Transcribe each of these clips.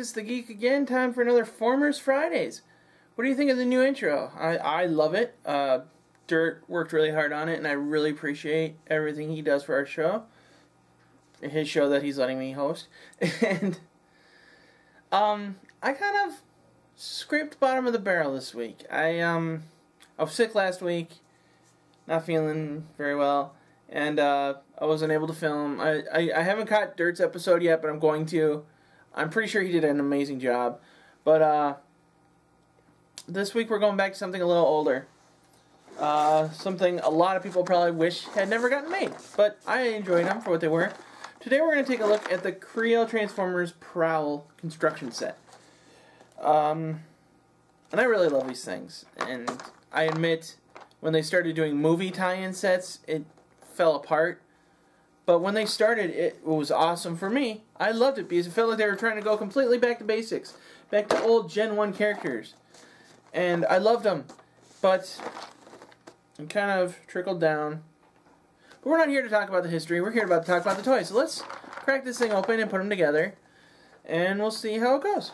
it's the Geek again. Time for another Fomers Fridays. What do you think of the new intro? I love it. Dirt worked really hard on it, and I really appreciate everything he does for our show. His show that he's letting me host. And I kind of scraped bottom of the barrel this week. I was sick last week, not feeling very well, and I wasn't able to film. I haven't caught Dirt's episode yet, but I'm going to. I'm pretty sure he did an amazing job. But this week we're going back to something a little older. Something a lot of people probably wish had never gotten made, but I enjoyed them for what they were. Today we're going to take a look at the KREO Transformers Prowl construction set. And I really love these things. And I admit, when they started doing movie tie-in sets, it fell apart. But when they started, it was awesome for me. I loved it because it felt like they were trying to go completely back to basics. Back to old Gen 1 characters. And I loved them. But it kind of trickled down. But we're not here to talk about the history. We're here to talk about the toys. So let's crack this thing open and put them together. And we'll see how it goes.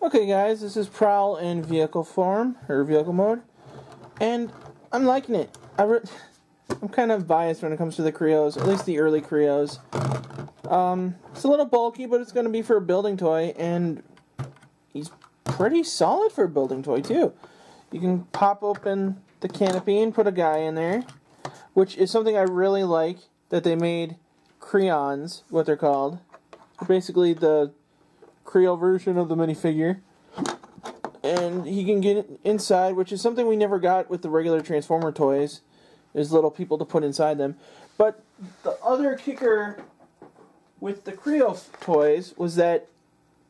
Okay guys, this is Prowl in vehicle form, or vehicle mode, and I'm liking it. I'm kind of biased when it comes to the KREOs, at least the early KREOs. It's a little bulky, but it's going to be for a building toy, and he's pretty solid for a building toy too. You can pop open the canopy and put a guy in there, which is something I really like, that they made Creons, what they're called. Basically the KREO version of the minifigure, and he can get inside, which is something we never got with the regular Transformer toys. There's little people to put inside them. But the other kicker with the KREO toys was that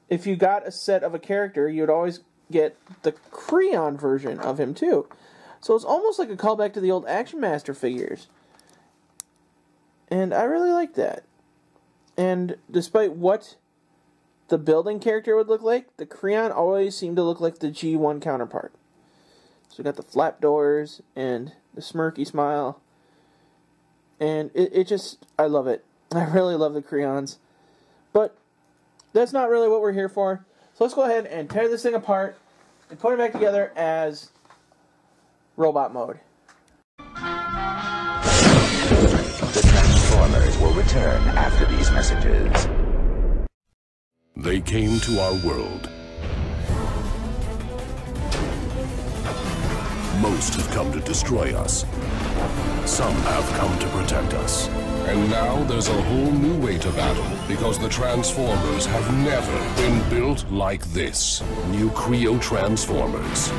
if you got a set of a character, you would always get the Creon version of him too. So it's almost like a callback to the old Action Master figures. And I really like that. And despite what the building character would look like, the Creon always seemed to look like the G1 counterpart. So we got the flap doors and the smirky smile, and it just, I love it. I really love the Creons. But that's not really what we're here for. So let's go ahead and tear this thing apart and put it back together as robot mode. The Transformers will return after these messages. They came to our world. Most have come to destroy us. Some have come to protect us. And now there's a whole new way to battle, because the Transformers have never been built like this. New KREO Transformers.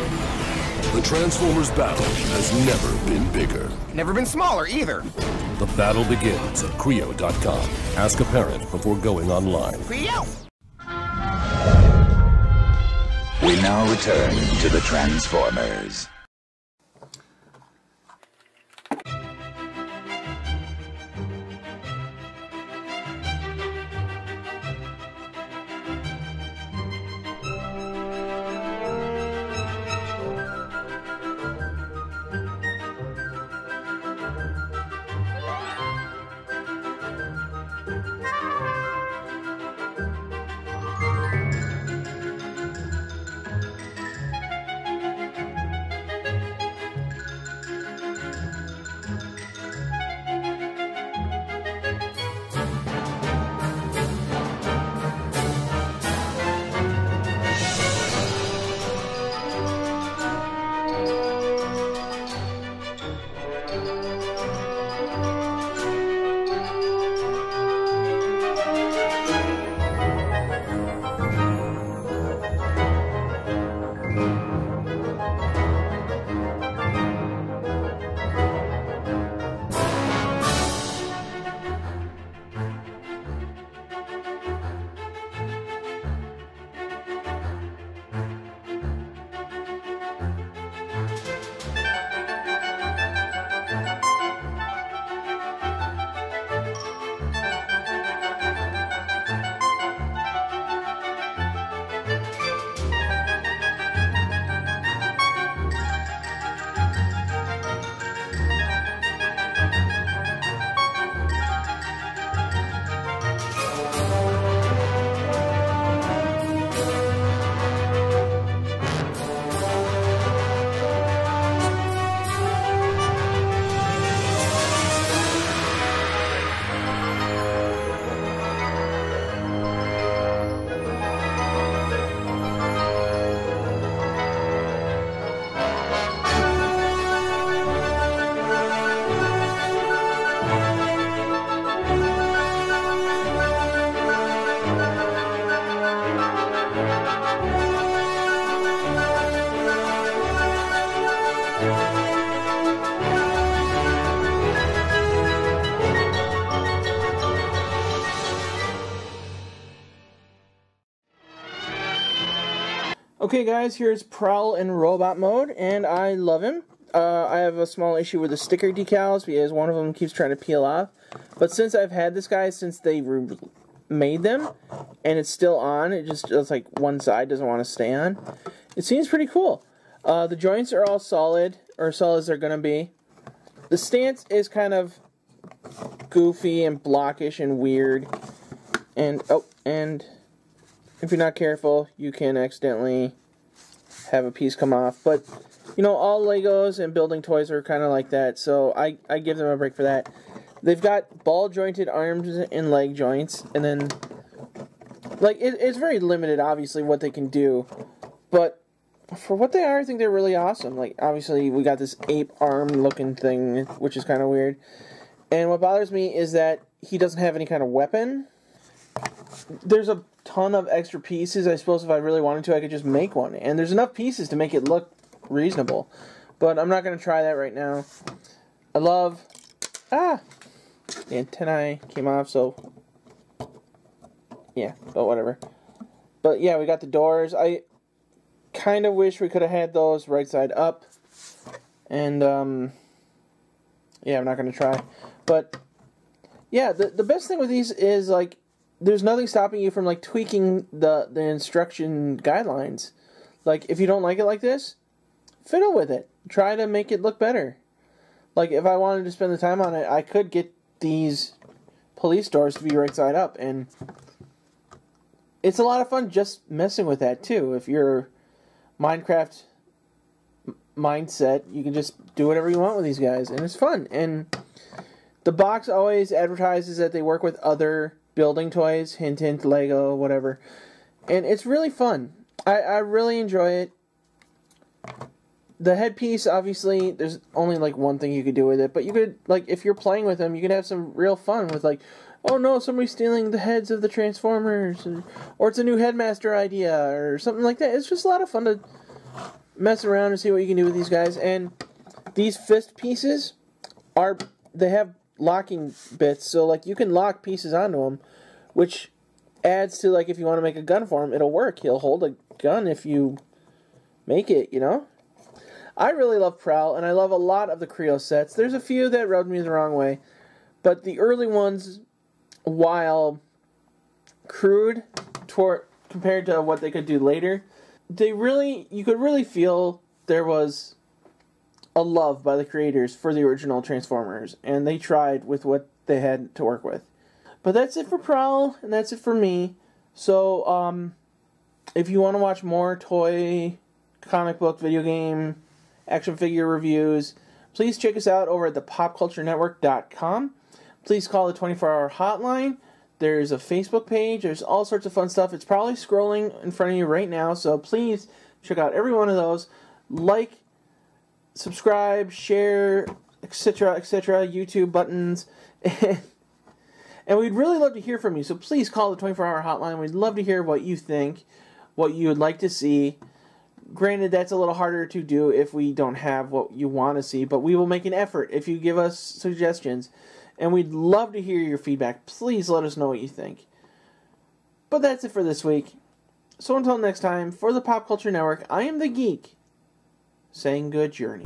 The Transformers battle has never been bigger. Never been smaller, either. The battle begins at KREO.com. Ask a parent before going online. KREO! We now return to the Transformers. Okay guys, here's Prowl in robot mode, and I love him. I have a small issue with the sticker decals because one of them keeps trying to peel off. But since I've had this guy since they made them, and it's still on, it's like one side doesn't want to stay on. It seems pretty cool. The joints are all solid, or solid as they're going to be. The stance is kind of goofy and blockish and weird. And, and if you're not careful, you can accidentally have a piece come off. But, you know, all Legos and building toys are kind of like that, so I give them a break for that. They've got ball-jointed arms and leg joints, and then, like, it's very limited, obviously, what they can do. But for what they are, I think they're really awesome. Like, obviously, we got this ape arm-looking thing, which is kind of weird. And what bothers me is that he doesn't have any kind of weapon. There's a ton of extra pieces. I suppose if I really wanted to, I could just make one. And there's enough pieces to make it look reasonable. But I'm not going to try that right now. I love... the antennae came off, so... yeah, but whatever. But yeah, we got the doors. I kind of wish we could have had those right side up. And, yeah, I'm not going to try. But, yeah, the best thing with these is, like, there's nothing stopping you from, like, tweaking the instruction guidelines. Like, if you don't like it like this, fiddle with it. Try to make it look better. Like, if I wanted to spend the time on it, I could get these police doors to be right side up. And it's a lot of fun just messing with that, too. If you're Minecraft mindset, you can just do whatever you want with these guys. And it's fun. And the box always advertises that they work with other building toys, hint hint, Lego, whatever, and it's really fun. I really enjoy it. The headpiece, obviously, there's only like one thing you could do with it, but you could, like, if you're playing with them, you could have some real fun with, like, oh no, somebody's stealing the heads of the Transformers, or it's a new Headmaster idea, or something like that. It's just a lot of fun to mess around and see what you can do with these guys. And these fist pieces they have locking bits, so like you can lock pieces onto them, which adds to, like, if you want to make a gun for him, it'll work. He'll hold a gun if you make it, you know? I really love Prowl, and I love a lot of the KREO sets. There's a few that rubbed me the wrong way, but the early ones, while crude compared to what they could do later, you could really feel there was a love by the creators for the original Transformers, and they tried with what they had to work with. But that's it for Prowl, and that's it for me. So, if you want to watch more toy, comic book, video game, action figure reviews, please check us out over at thepopculturenetwork.com. Please call the 24-hour hotline. There's a Facebook page. There's all sorts of fun stuff. It's probably scrolling in front of you right now, so please check out every one of those. Like, subscribe, share, etc., etc., YouTube buttons. And we'd really love to hear from you, so please call the 24-hour hotline. We'd love to hear what you think, what you would like to see. Granted, that's a little harder to do if we don't have what you want to see, but we will make an effort if you give us suggestions. And we'd love to hear your feedback. Please let us know what you think. But that's it for this week. So until next time, for the Pop Culture Network, I am the Geek, saying good journey.